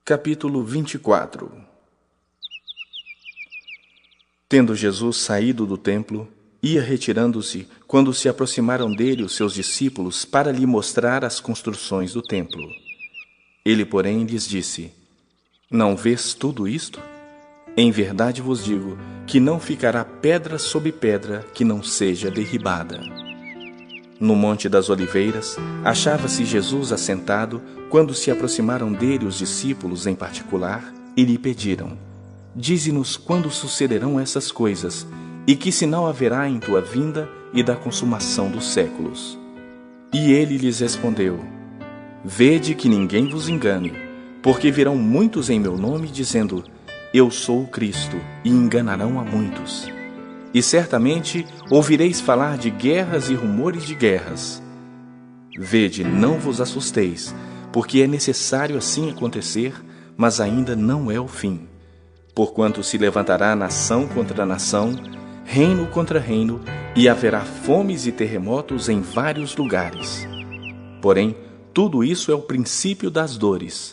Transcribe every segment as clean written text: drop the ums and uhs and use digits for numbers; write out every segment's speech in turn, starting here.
Capítulo 24. Tendo Jesus saído do templo, ia retirando-se quando se aproximaram dele os seus discípulos para lhe mostrar as construções do templo. Ele, porém, lhes disse: Não vês tudo isto? Em verdade vos digo que não ficará pedra sobre pedra que não seja derribada. No Monte das Oliveiras, achava-se Jesus assentado quando se aproximaram dele os discípulos em particular e lhe pediram: Dize-nos quando sucederão essas coisas e que sinal haverá em tua vinda e da consumação dos séculos. E ele lhes respondeu: Vede que ninguém vos engane, porque virão muitos em meu nome dizendo: Eu sou o Cristo, e enganarão a muitos. E certamente ouvireis falar de guerras e rumores de guerras. Vede, não vos assusteis, porque é necessário assim acontecer, mas ainda não é o fim. Porquanto se levantará nação contra nação, reino contra reino, e haverá fomes e terremotos em vários lugares. Porém, tudo isso é o princípio das dores.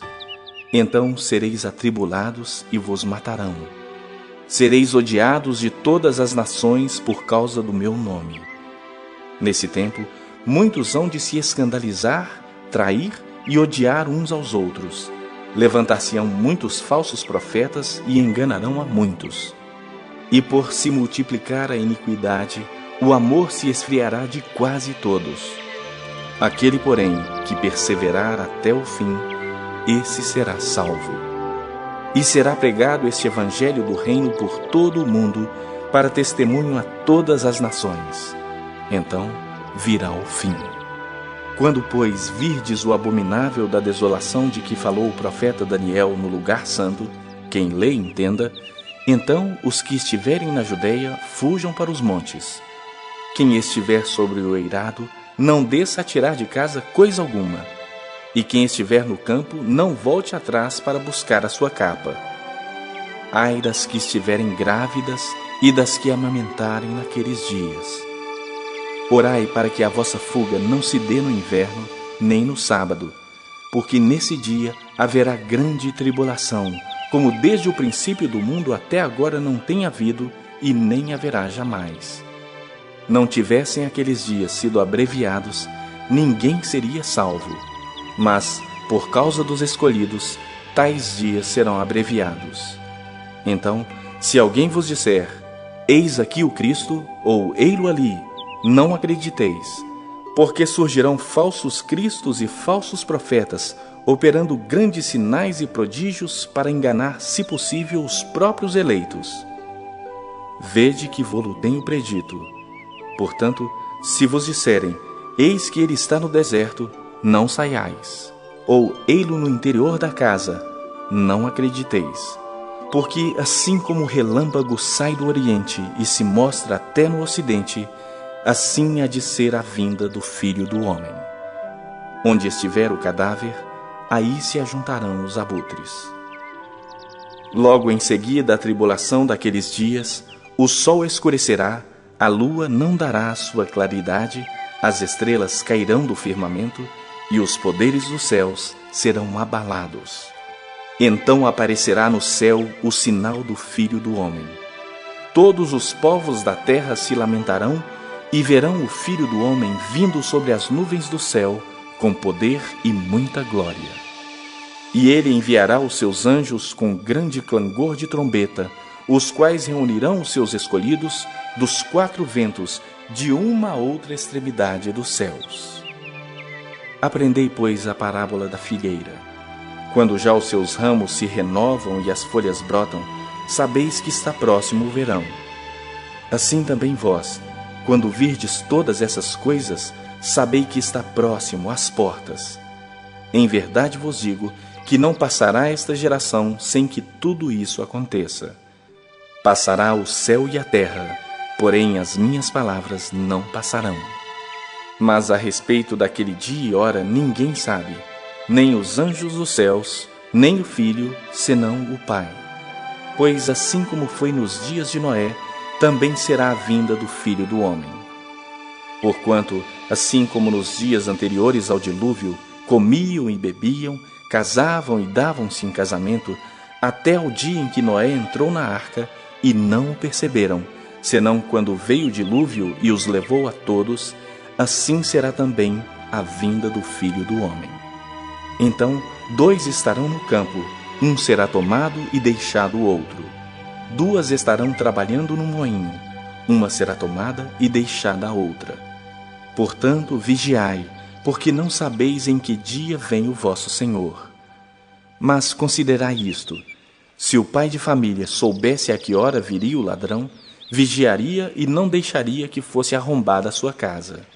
Então sereis atribulados e vos matarão. Sereis odiados de todas as nações por causa do meu nome. Nesse tempo, muitos hão de se escandalizar, trair e odiar uns aos outros. Levantar-se-ão muitos falsos profetas e enganarão a muitos. E por se multiplicar a iniquidade, o amor se esfriará de quase todos. Aquele, porém, que perseverar até o fim, esse será salvo. E será pregado este evangelho do reino por todo o mundo, para testemunho a todas as nações. Então virá o fim. Quando, pois, virdes o abominável da desolação de que falou o profeta Daniel no lugar santo, quem lê entenda, então os que estiverem na Judeia fujam para os montes. Quem estiver sobre o eirado, não desça a tirar de casa coisa alguma. E quem estiver no campo, não volte atrás para buscar a sua capa. Ai das que estiverem grávidas e das que amamentarem naqueles dias. Orai para que a vossa fuga não se dê no inverno, nem no sábado, porque nesse dia haverá grande tribulação, como desde o princípio do mundo até agora não tem havido e nem haverá jamais. Não tivessem aqueles dias sido abreviados, ninguém seria salvo. Mas, por causa dos escolhidos, tais dias serão abreviados. Então, se alguém vos disser: Eis aqui o Cristo, ou ei-lo ali, não acrediteis, porque surgirão falsos cristos e falsos profetas, operando grandes sinais e prodígios para enganar, se possível, os próprios eleitos. Vede que vô-lo tenho predito. Portanto, se vos disserem: Eis que ele está no deserto, não saiais, ou ei-lo no interior da casa, não acrediteis. Porque assim como o relâmpago sai do oriente e se mostra até no ocidente, assim há de ser a vinda do Filho do Homem. Onde estiver o cadáver, aí se ajuntarão os abutres. Logo em seguida a tribulação daqueles dias, o sol escurecerá, a lua não dará a sua claridade, as estrelas cairão do firmamento, e os poderes dos céus serão abalados. Então aparecerá no céu o sinal do Filho do Homem. Todos os povos da terra se lamentarão e verão o Filho do Homem vindo sobre as nuvens do céu com poder e muita glória. E ele enviará os seus anjos com grande clangor de trombeta, os quais reunirão os seus escolhidos dos quatro ventos, de uma a outra extremidade dos céus. Aprendei, pois, a parábola da figueira. Quando já os seus ramos se renovam e as folhas brotam, sabeis que está próximo o verão. Assim também vós, quando virdes todas essas coisas, sabei que está próximo às portas. Em verdade vos digo que não passará esta geração sem que tudo isso aconteça. Passará o céu e a terra, porém as minhas palavras não passarão. Mas a respeito daquele dia e hora ninguém sabe, nem os anjos dos céus, nem o Filho, senão o Pai. Pois assim como foi nos dias de Noé, também será a vinda do Filho do Homem. Porquanto, assim como nos dias anteriores ao dilúvio, comiam e bebiam, casavam e davam-se em casamento, até ao dia em que Noé entrou na arca, e não o perceberam, senão quando veio o dilúvio e os levou a todos, assim será também a vinda do Filho do Homem. Então 2 estarão no campo, um será tomado e deixado o outro. 2 estarão trabalhando no moinho, uma será tomada e deixada a outra. Portanto, vigiai, porque não sabeis em que dia vem o vosso Senhor. Mas considerai isto: se o pai de família soubesse a que hora viria o ladrão, vigiaria e não deixaria que fosse arrombada a sua casa.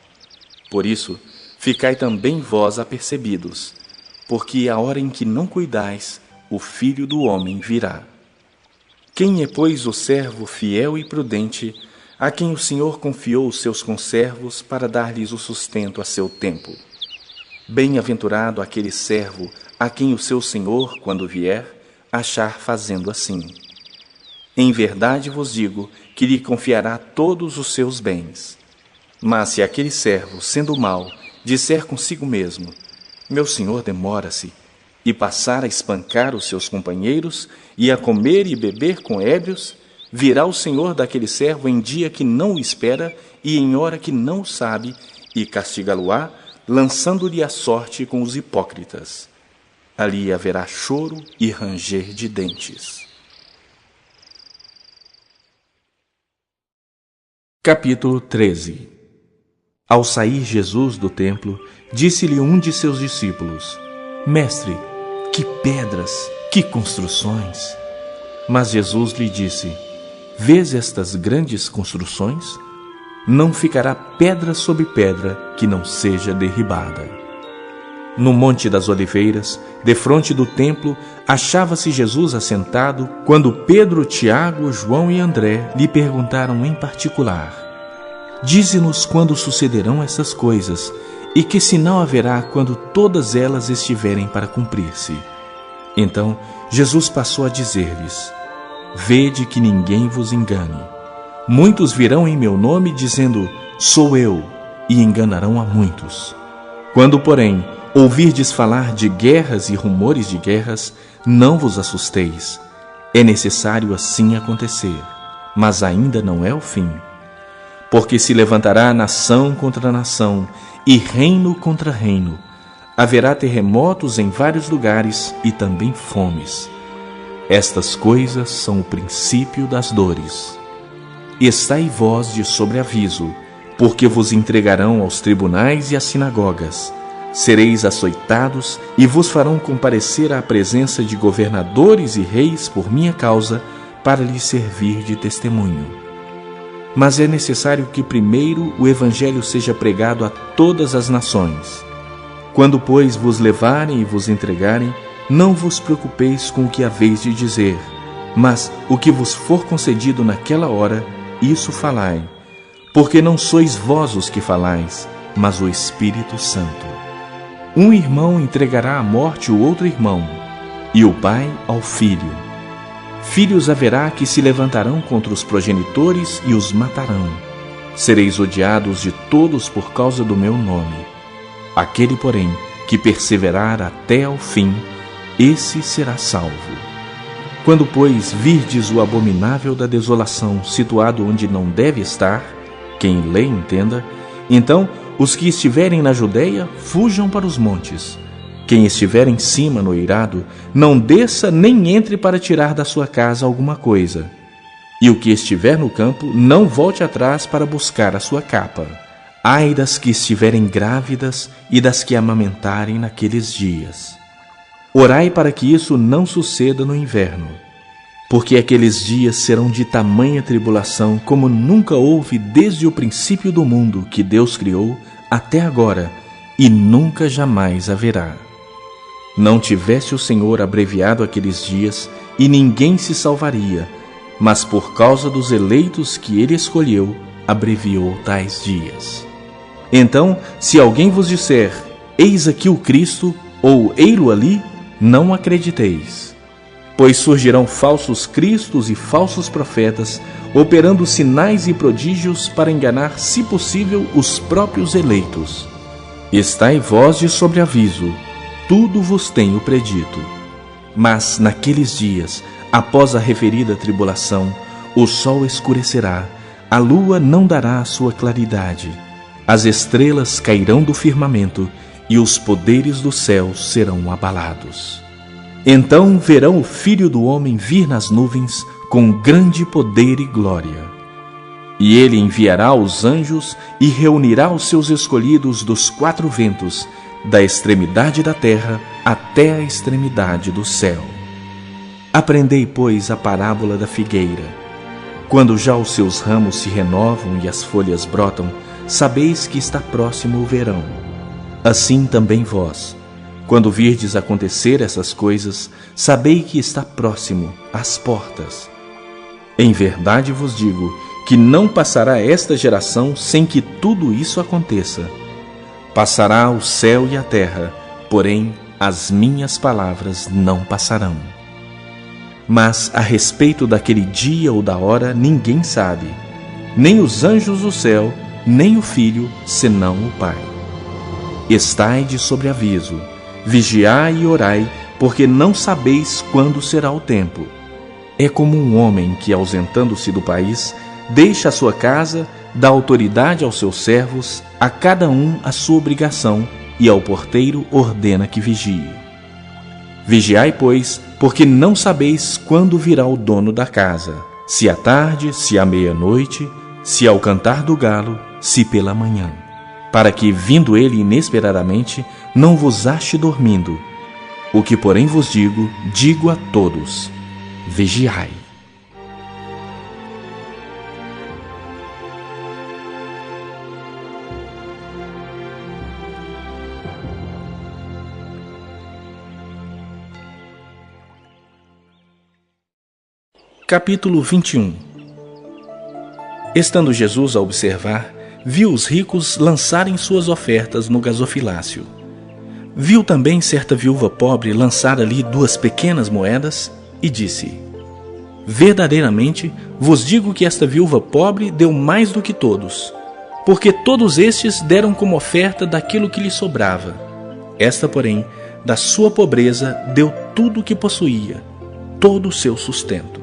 Por isso, ficai também vós apercebidos, porque a hora em que não cuidais, o Filho do Homem virá. Quem é, pois, o servo fiel e prudente, a quem o Senhor confiou os seus conservos para dar-lhes o sustento a seu tempo? Bem-aventurado aquele servo a quem o seu Senhor, quando vier, achar fazendo assim. Em verdade vos digo que lhe confiará todos os seus bens. Mas se aquele servo, sendo mau, disser consigo mesmo: meu senhor demora-se, e passar a espancar os seus companheiros, e a comer e beber com ébrios, virá o senhor daquele servo em dia que não o espera e em hora que não o sabe, e castigá-lo-á, lançando-lhe a sorte com os hipócritas. Ali haverá choro e ranger de dentes. Capítulo 13. Ao sair Jesus do templo, disse-lhe um de seus discípulos: Mestre, que pedras, que construções! Mas Jesus lhe disse: Vês estas grandes construções? Não ficará pedra sobre pedra que não seja derribada. No Monte das Oliveiras, defronte do templo, achava-se Jesus assentado, quando Pedro, Tiago, João e André lhe perguntaram em particular: Dize-nos quando sucederão essas coisas, e que sinal haverá quando todas elas estiverem para cumprir-se. Então Jesus passou a dizer-lhes: Vede que ninguém vos engane. Muitos virão em meu nome dizendo: Sou eu, e enganarão a muitos. Quando, porém, ouvirdes falar de guerras e rumores de guerras, não vos assusteis. É necessário assim acontecer, mas ainda não é o fim. Porque se levantará nação contra nação e reino contra reino. Haverá terremotos em vários lugares e também fomes. Estas coisas são o princípio das dores. Estai vós de sobreaviso, porque vos entregarão aos tribunais e às sinagogas. Sereis açoitados e vos farão comparecer à presença de governadores e reis por minha causa, para lhes servir de testemunho. Mas é necessário que primeiro o Evangelho seja pregado a todas as nações. Quando, pois, vos levarem e vos entregarem, não vos preocupeis com o que haveis de dizer, mas o que vos for concedido naquela hora, isso falai, porque não sois vós os que falais, mas o Espírito Santo. Um irmão entregará à morte o outro irmão, e o pai ao filho. Filhos haverá que se levantarão contra os progenitores e os matarão. Sereis odiados de todos por causa do meu nome. Aquele, porém, que perseverar até ao fim, esse será salvo. Quando, pois, virdes o abominável da desolação situado onde não deve estar, quem lê entenda, então os que estiverem na Judeia fujam para os montes. Quem estiver em cima no eirado, não desça nem entre para tirar da sua casa alguma coisa. E o que estiver no campo, não volte atrás para buscar a sua capa. Ai das que estiverem grávidas e das que amamentarem naqueles dias. Orai para que isso não suceda no inverno, porque aqueles dias serão de tamanha tribulação como nunca houve desde o princípio do mundo que Deus criou até agora, e nunca jamais haverá. Não tivesse o Senhor abreviado aqueles dias, e ninguém se salvaria, mas por causa dos eleitos que ele escolheu, abreviou tais dias. Então, se alguém vos disser: Eis aqui o Cristo, ou ei-lo ali, não acrediteis. Pois surgirão falsos cristos e falsos profetas, operando sinais e prodígios para enganar, se possível, os próprios eleitos. Estai vós de sobreaviso, tudo vos tenho predito. Mas naqueles dias, após a referida tribulação, o sol escurecerá, a lua não dará a sua claridade, as estrelas cairão do firmamento e os poderes do céu serão abalados. Então verão o Filho do Homem vir nas nuvens com grande poder e glória. E ele enviará os anjos e reunirá os seus escolhidos dos quatro ventos, da extremidade da terra até a extremidade do céu. Aprendei, pois, a parábola da figueira. Quando já os seus ramos se renovam e as folhas brotam, sabeis que está próximo o verão. Assim também vós, quando virdes acontecer essas coisas, sabei que está próximo, às portas. Em verdade vos digo que não passará esta geração sem que tudo isso aconteça. Passará o céu e a terra, porém as minhas palavras não passarão. Mas a respeito daquele dia ou da hora ninguém sabe, nem os anjos do céu, nem o Filho, senão o Pai. Estai de sobreaviso, vigiai e orai, porque não sabeis quando será o tempo. É como um homem que, ausentando-se do país, deixa a sua casa, dá autoridade aos seus servos, a cada um a sua obrigação, e ao porteiro ordena que vigie. Vigiai, pois, porque não sabeis quando virá o dono da casa, se à tarde, se à meia-noite, se ao cantar do galo, se pela manhã, para que, vindo ele inesperadamente, não vos ache dormindo. O que, porém, vos digo, digo a todos: vigiai. Capítulo 21. Estando Jesus a observar, viu os ricos lançarem suas ofertas no gasofilácio. Viu também certa viúva pobre lançar ali 2 pequenas moedas e disse: verdadeiramente vos digo que esta viúva pobre deu mais do que todos, porque todos estes deram como oferta daquilo que lhe sobrava. Esta, porém, da sua pobreza deu tudo o que possuía, todo o seu sustento.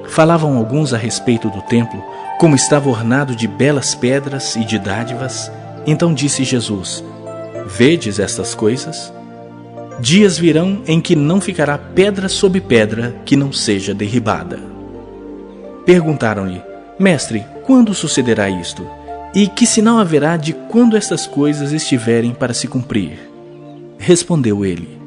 Falavam alguns a respeito do templo, como estava ornado de belas pedras e de dádivas. Então disse Jesus: vedes estas coisas? Dias virão em que não ficará pedra sobre pedra que não seja derribada. Perguntaram-lhe: Mestre, quando sucederá isto? E que sinal haverá de quando estas coisas estiverem para se cumprir? Respondeu ele: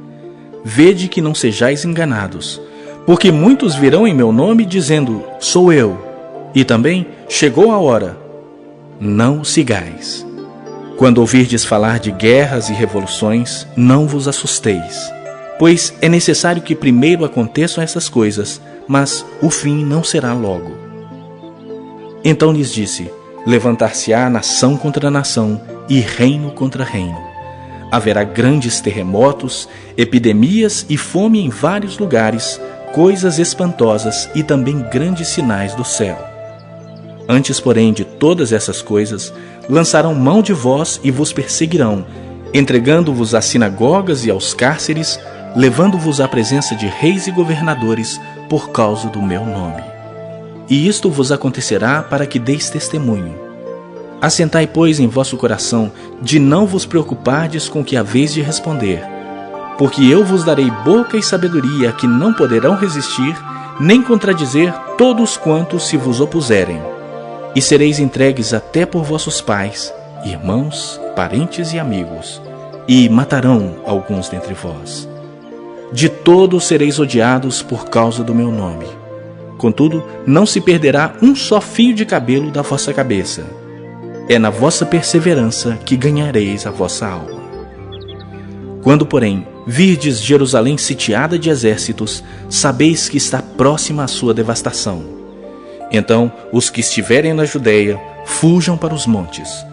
vede que não sejais enganados, porque muitos virão em meu nome dizendo: sou eu, e também: chegou a hora. Não o sigais. Quando ouvirdes falar de guerras e revoluções, não vos assusteis, pois é necessário que primeiro aconteçam essas coisas, mas o fim não será logo. Então lhes disse: levantar-se-á nação contra nação e reino contra reino. Haverá grandes terremotos, epidemias e fome em vários lugares, coisas espantosas e também grandes sinais do céu. Antes, porém, de todas essas coisas, lançarão mão de vós e vos perseguirão, entregando-vos às sinagogas e aos cárceres, levando-vos à presença de reis e governadores por causa do meu nome. E isto vos acontecerá para que deis testemunho. Assentai, pois, em vosso coração, de não vos preocupardes com o que haveis de responder, porque eu vos darei boca e sabedoria que não poderão resistir, nem contradizer todos quantos se vos opuserem. E sereis entregues até por vossos pais, irmãos, parentes e amigos, e matarão alguns dentre vós. De todos sereis odiados por causa do meu nome. Contudo, não se perderá um só fio de cabelo da vossa cabeça. É na vossa perseverança que ganhareis a vossa alma. Quando, porém, virdes Jerusalém sitiada de exércitos, sabeis que está próxima a sua devastação. Então, os que estiverem na Judeia, fujam para os montes.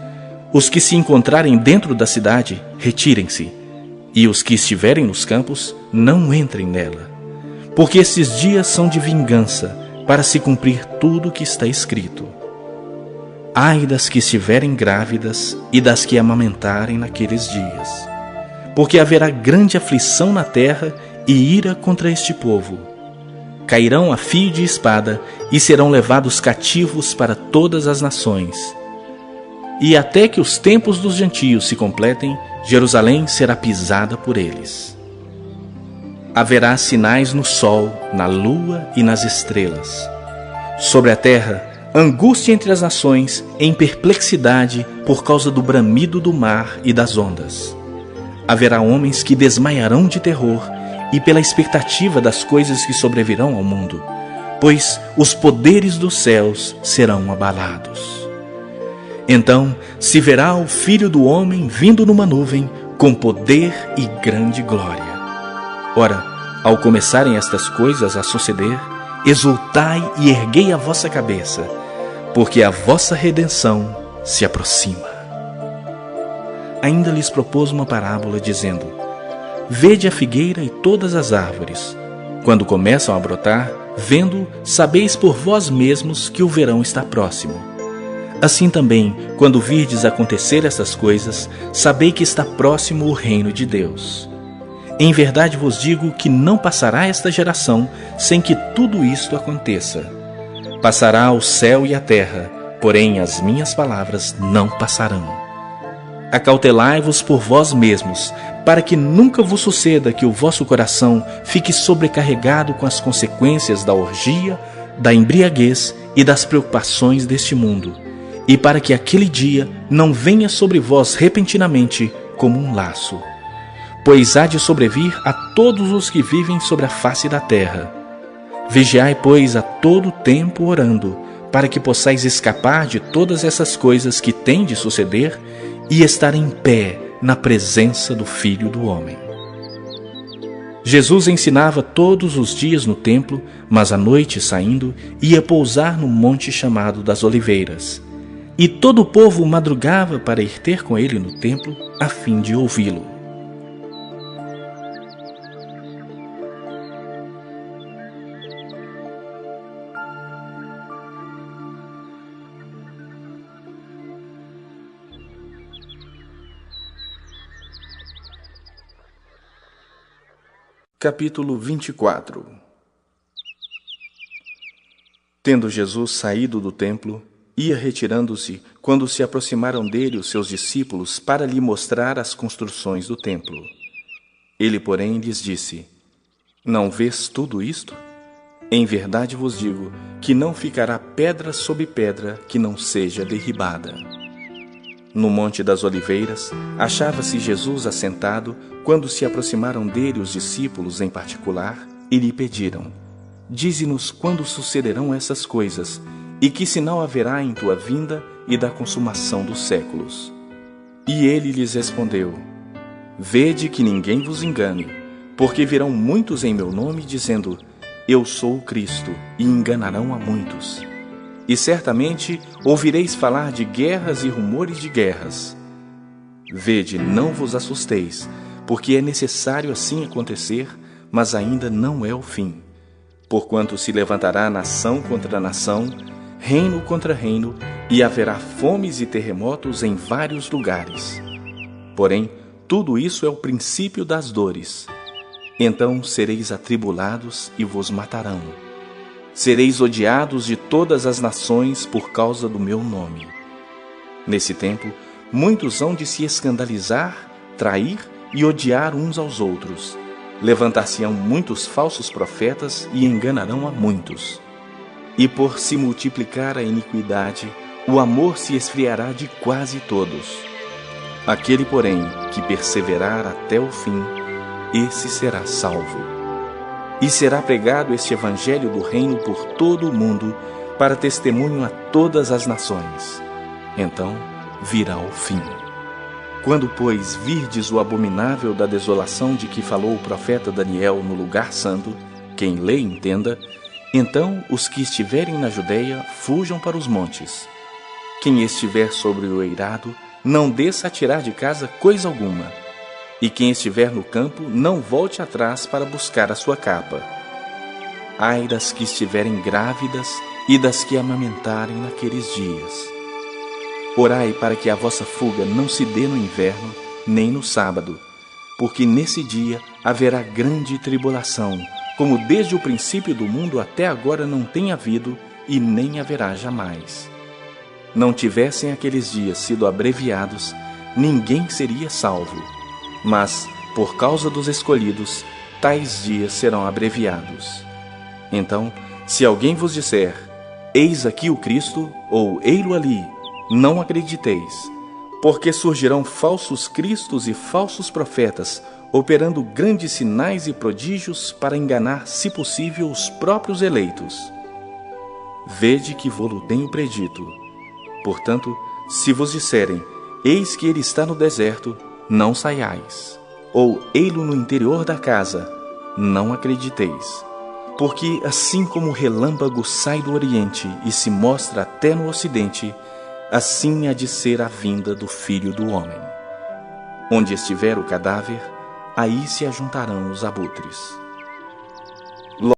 Os que se encontrarem dentro da cidade, retirem-se. E os que estiverem nos campos, não entrem nela. Porque esses dias são de vingança, para se cumprir tudo o que está escrito. Ai das que estiverem grávidas e das que amamentarem naqueles dias. porque haverá grande aflição na terra e ira contra este povo. Cairão a fio de espada e serão levados cativos para todas as nações. E até que os tempos dos gentios se completem, Jerusalém será pisada por eles. Haverá sinais no sol, na lua e nas estrelas. Sobre a terra, angústia entre as nações, em perplexidade por causa do bramido do mar e das ondas. Haverá homens que desmaiarão de terror e pela expectativa das coisas que sobrevirão ao mundo, pois os poderes dos céus serão abalados. Então se verá o Filho do Homem vindo numa nuvem, com poder e grande glória. Ora, ao começarem estas coisas a suceder, exultai e erguei a vossa cabeça, porque a vossa redenção se aproxima. Ainda lhes propôs uma parábola, dizendo: Vede a figueira e todas as árvores. Quando começam a brotar, vendo, sabeis por vós mesmos que o verão está próximo. Assim também, quando virdes acontecer essas coisas, sabei que está próximo o reino de Deus. Em verdade vos digo que não passará esta geração sem que tudo isto aconteça. Passará o céu e a terra, porém as minhas palavras não passarão. Acautelai-vos por vós mesmos, para que nunca vos suceda que o vosso coração fique sobrecarregado com as consequências da orgia, da embriaguez e das preocupações deste mundo, e para que aquele dia não venha sobre vós repentinamente como um laço. Pois há de sobrevir a todos os que vivem sobre a face da terra. Vigiai, pois, a todo tempo orando, para que possais escapar de todas essas coisas que têm de suceder e estar em pé na presença do Filho do Homem. Jesus ensinava todos os dias no templo, mas à noite, saindo, ia pousar no monte chamado das Oliveiras. E todo o povo madrugava para ir ter com ele no templo, a fim de ouvi-lo. Capítulo 24. Tendo Jesus saído do templo, ia retirando-se quando se aproximaram dele os seus discípulos para lhe mostrar as construções do templo. Ele, porém, lhes disse: Não vês tudo isto? Em verdade vos digo que não ficará pedra sobre pedra que não seja derribada. No Monte das Oliveiras, achava-se Jesus assentado quando se aproximaram dele os discípulos em particular e lhe pediram: Dize-nos quando sucederão essas coisas e que sinal haverá em tua vinda e da consumação dos séculos. E ele lhes respondeu: Vede que ninguém vos engane, porque virão muitos em meu nome dizendo: Eu sou o Cristo, e enganarão a muitos. E certamente ouvireis falar de guerras e rumores de guerras. Vede, não vos assusteis, porque é necessário assim acontecer, mas ainda não é o fim. Porquanto se levantará nação contra nação, reino contra reino, e haverá fomes e terremotos em vários lugares. Porém, tudo isso é o princípio das dores. Então sereis atribulados e vos matarão. Sereis odiados de todas as nações por causa do meu nome. Nesse tempo, muitos hão de se escandalizar, trair e odiar uns aos outros. Levantar-se-ão muitos falsos profetas e enganarão a muitos. E por se multiplicar a iniquidade, o amor se esfriará de quase todos. Aquele, porém, que perseverar até o fim, esse será salvo. E será pregado este evangelho do reino por todo o mundo, para testemunho a todas as nações. Então virá o fim. Quando, pois, virdes o abominável da desolação de que falou o profeta Daniel no lugar santo, quem lê entenda, então os que estiverem na Judeia fujam para os montes. Quem estiver sobre o eirado, não desça a tirar de casa coisa alguma. E quem estiver no campo, não volte atrás para buscar a sua capa. Ai das que estiverem grávidas e das que amamentarem naqueles dias. Orai para que a vossa fuga não se dê no inverno, nem no sábado, porque nesse dia haverá grande tribulação, como desde o princípio do mundo até agora não tem havido e nem haverá jamais. Não tivessem aqueles dias sido abreviados, ninguém seria salvo. Mas, por causa dos escolhidos, tais dias serão abreviados. Então, se alguém vos disser, eis aqui o Cristo, ou ei-lo ali, não acrediteis, porque surgirão falsos cristos e falsos profetas, operando grandes sinais e prodígios para enganar, se possível, os próprios eleitos. Vede que vô-lo tenho predito. Portanto, se vos disserem, eis que ele está no deserto, não saiais. Ou ei-lo no interior da casa, não acrediteis. Porque assim como o relâmpago sai do oriente e se mostra até no ocidente, assim há de ser a vinda do Filho do Homem. Onde estiver o cadáver, aí se ajuntarão os abutres.